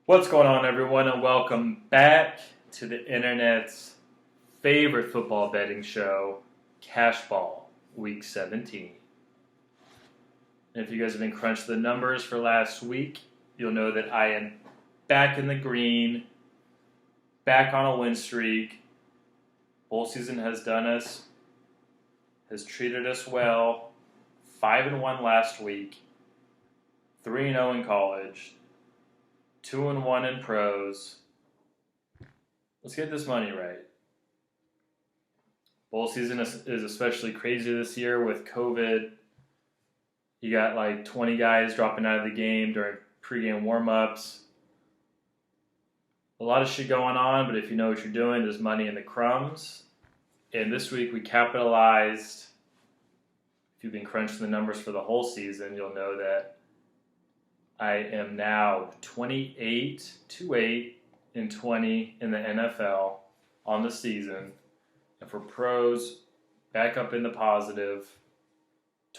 What's going on, everyone, and welcome back to the internet's favorite football betting show, Cashball, Week 17. And if you guys have been crunching the numbers for last week, you'll know that I am back in the green, back on a win streak. Bowl season has treated us well. 5-1 last week, 3-0 in college. 2-1 in pros. Let's get this money right. Bowl season is especially crazy this year with COVID. You got like 20 guys dropping out of the game during pregame warm-ups. A lot of shit going on, but if you know what you're doing, there's money in the crumbs. And this week we capitalized. If you've been crunching the numbers for the whole season, you'll know that I am now 28-8 in 20 in the NFL on the season. And for pros, back up in the positive,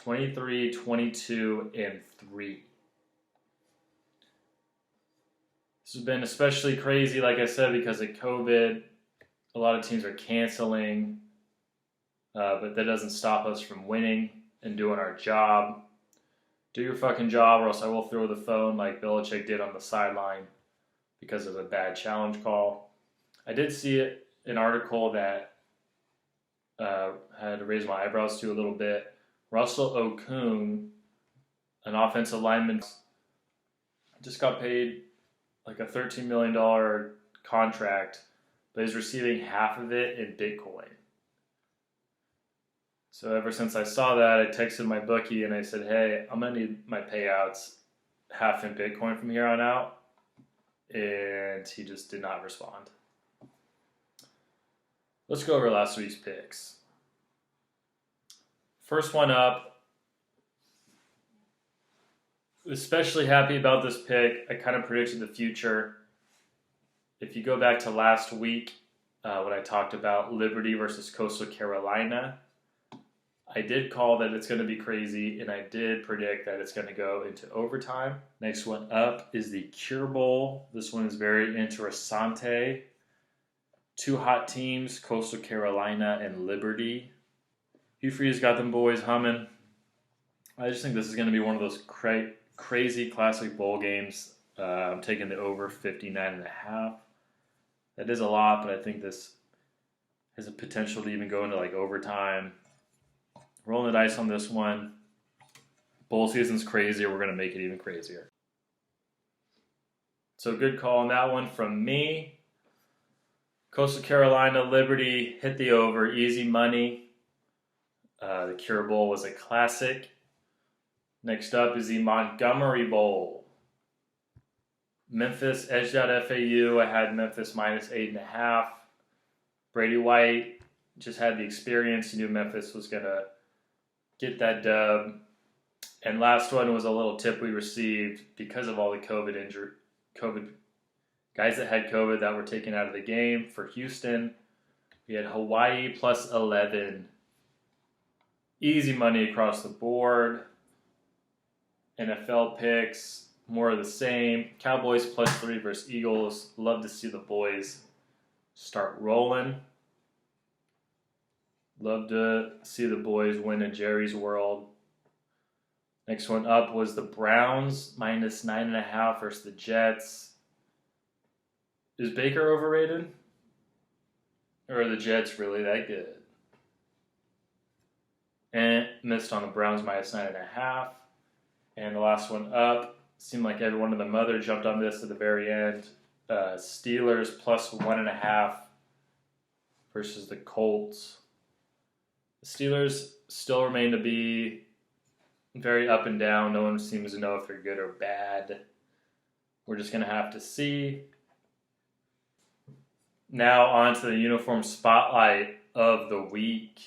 23-22 and 3. This has been especially crazy, like I said, because of COVID. A lot of teams are canceling, but that doesn't stop us from winning and doing our job. Do your fucking job, or else I will throw the phone like Belichick did on the sideline because of a bad challenge call. I did see an article that had to raise my eyebrows to a little bit. Russell Okung, an offensive lineman, just got paid like a $13 million contract, but he's receiving half of it in Bitcoin. So ever since I saw that, I texted my bookie and I said, hey, I'm going to need my payouts half in Bitcoin from here on out. And he just did not respond. Let's go over last week's picks. First one up. Especially happy about this pick. I kind of predicted the future. If you go back to last week, when I talked about Liberty versus Coastal Carolina, I did call that it's going to be crazy, and I did predict that it's going to go into overtime. Next one up is the Cure Bowl. This one is very interessante. Two hot teams, Coastal Carolina and Liberty. Hugh Freeze got them boys humming. I just think this is going to be one of those crazy classic bowl games. I'm taking the over 59.5. That is a lot, but I think this has a potential to even go into like overtime. Rolling the dice on this one. Bowl season's crazy. We're going to make it even crazier. So good call on that one from me. Coastal Carolina, Liberty, hit the over. Easy money. The Cure Bowl was a classic. Next up is the Montgomery Bowl. Memphis edged out FAU. I had Memphis minus 8.5. Brady White just had the experience. He knew Memphis was going to get that dub. And last one was a little tip we received because of all the COVID guys that had COVID that were taken out of the game for Houston. We had Hawaii plus 11. Easy money across the board. NFL picks, more of the same. Cowboys plus 3 versus Eagles. Love to see the boys start rolling. Love to see the boys win in Jerry's World. Next one up was the Browns, minus 9.5 versus the Jets. Is Baker overrated? Or are the Jets really that good? And missed on the Browns, minus 9.5. And the last one up, seemed like everyone and the mother jumped on this at the very end. Steelers plus 1.5 versus the Colts. The Steelers still remain to be very up and down. No one seems to know if they're good or bad. We're just going to have to see. Now on to the uniform spotlight of the week.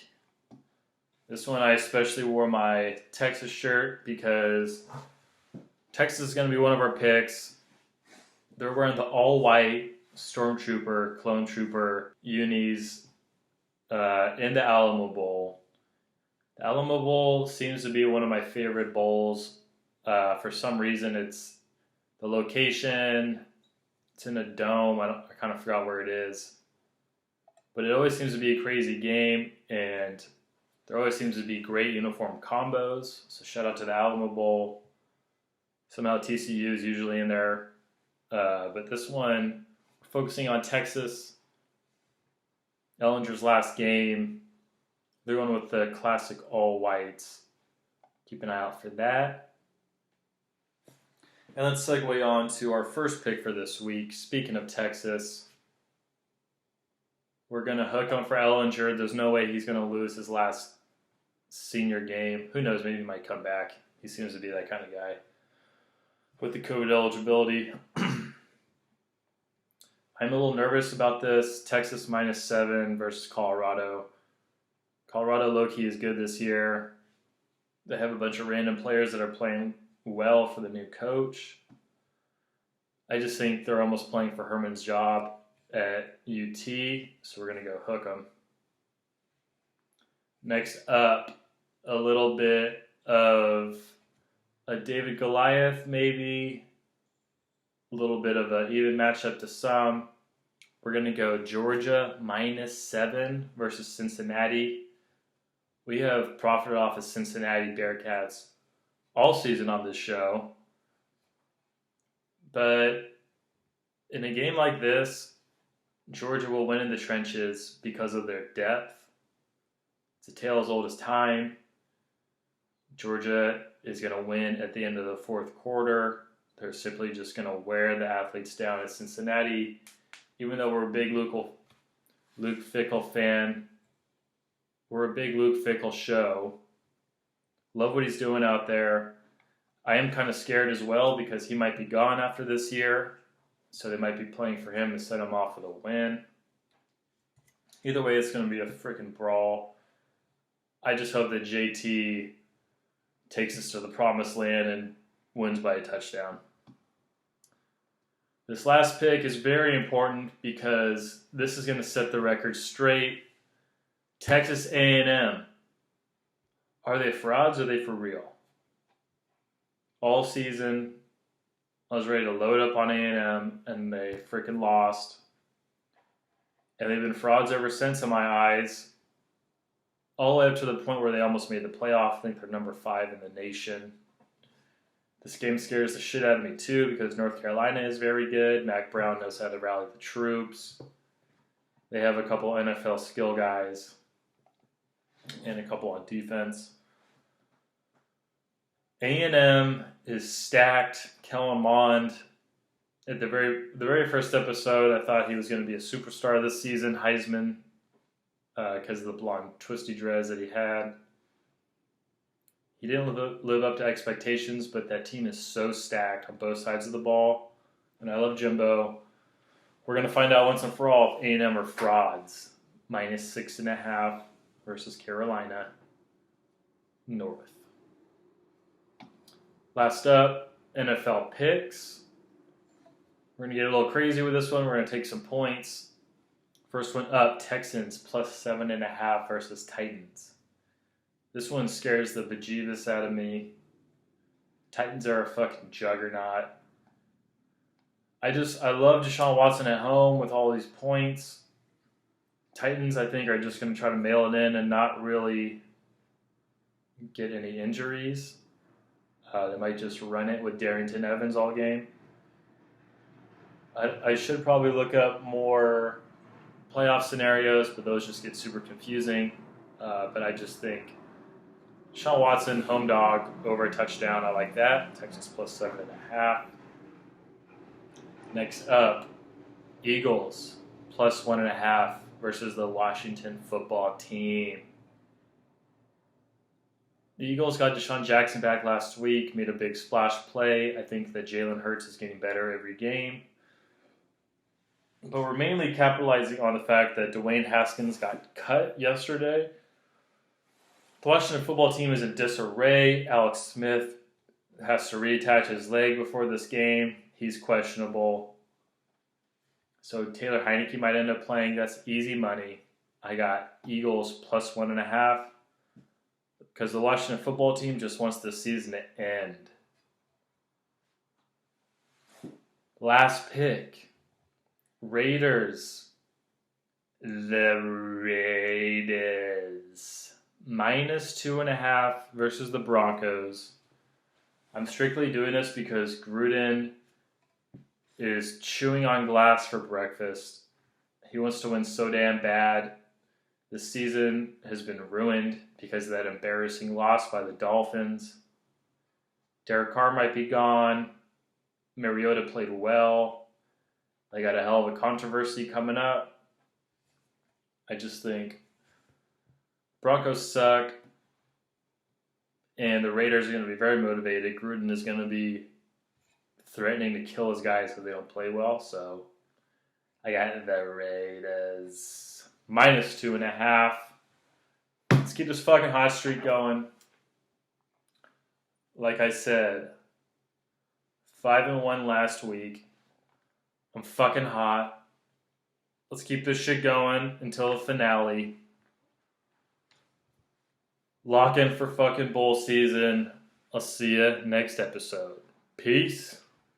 This one I especially wore my Texas shirt because Texas is going to be one of our picks. They're wearing the all-white Stormtrooper, Clone Trooper unis in the Alamo Bowl. The Alamo Bowl seems to be one of my favorite bowls. For some reason, it's the location, It's in a dome. I kind of forgot where it is. But it always seems to be a crazy game, and there always seems to be great uniform combos. So shout out to the Alamo Bowl. Somehow TCU is usually in there. But this one, focusing on Texas. Ellinger's last game. They're going with the classic all whites. Keep an eye out for that. And let's segue on to our first pick for this week. Speaking of Texas, we're going to hook him for Ellinger. There's no way he's going to lose his last senior game. Who knows? Maybe he might come back. He seems to be that kind of guy with the COVID eligibility. I'm a little nervous about this. Texas -7 versus Colorado. Colorado low-key is good this year. They have a bunch of random players that are playing well for the new coach. I just think they're almost playing for Herman's job at UT, so we're going to go hook them. Next up, a little bit of a David Goliath, maybe. A little bit of an even matchup to some. We're going to go Georgia -7 versus Cincinnati. We have profited off of Cincinnati Bearcats all season on this show. But in a game like this, Georgia will win in the trenches because of their depth. It's a tale as old as time. Georgia is going to win at the end of the fourth quarter. They're simply just going to wear the athletes down at Cincinnati. Even though we're a big Luke Fickell fan, we're a big Luke Fickell show. Love what he's doing out there. I am kind of scared as well because he might be gone after this year. So they might be playing for him to set him off with a win. Either way, it's going to be a freaking brawl. I just hope that JT takes us to the promised land and wins by a touchdown. This last pick is very important because this is going to set the record straight. Texas A&M. Are they frauds or are they for real? All season, I was ready to load up on A&M, and they freaking lost. And they've been frauds ever since in my eyes. All the way up to the point where they almost made the playoff. I think they're number 5 in the nation. This game scares the shit out of me too because North Carolina is very good. Mac Brown knows how to rally the troops. They have a couple NFL skill guys and a couple on defense. A&M is stacked. Kellen Mond, at the very first episode, I thought he was going to be a superstar this season, Heisman, because of the blonde twisty dreads that he had. He didn't live up to expectations, but that team is so stacked on both sides of the ball. And I love Jimbo. We're going to find out once and for all if A&M are frauds. -6.5 versus Carolina North. Last up, NFL picks. We're going to get a little crazy with this one. We're going to take some points. First one up, Texans +7.5 versus Titans. This one scares the bejeebus out of me. Titans are a fucking juggernaut. I love Deshaun Watson at home with all these points. Titans, I think, are just going to try to mail it in and not really get any injuries. They might just run it with Darrington Evans all game. I should probably look up more playoff scenarios, but those just get super confusing. But I just think Deshaun Watson, home dog, over a touchdown. I like that. Texas +7.5. Next up, Eagles +1.5 versus the Washington football team. The Eagles got Deshaun Jackson back last week, made a big splash play. I think that Jalen Hurts is getting better every game. But we're mainly capitalizing on the fact that Dwayne Haskins got cut yesterday. The Washington football team is in disarray. Alex Smith has to reattach his leg before this game. He's questionable. So Taylor Heineke might end up playing. That's easy money. I got Eagles +1.5 because the Washington football team just wants the season to end. Last pick. Raiders. The Raiders. -2.5 versus the Broncos. I'm strictly doing this because Gruden is chewing on glass for breakfast. He wants to win so damn bad. The season has been ruined because of that embarrassing loss by the Dolphins. Derek Carr might be gone. Mariota played well. They got a hell of a controversy coming up. I just think Broncos suck, and the Raiders are going to be very motivated. Gruden is going to be threatening to kill his guys if they don't play well, so I got the Raiders. -2.5. Let's keep this fucking hot streak going. Like I said, 5-1 last week. I'm fucking hot. Let's keep this shit going until the finale. Lock in for fucking bowl season. I'll see you next episode. Peace.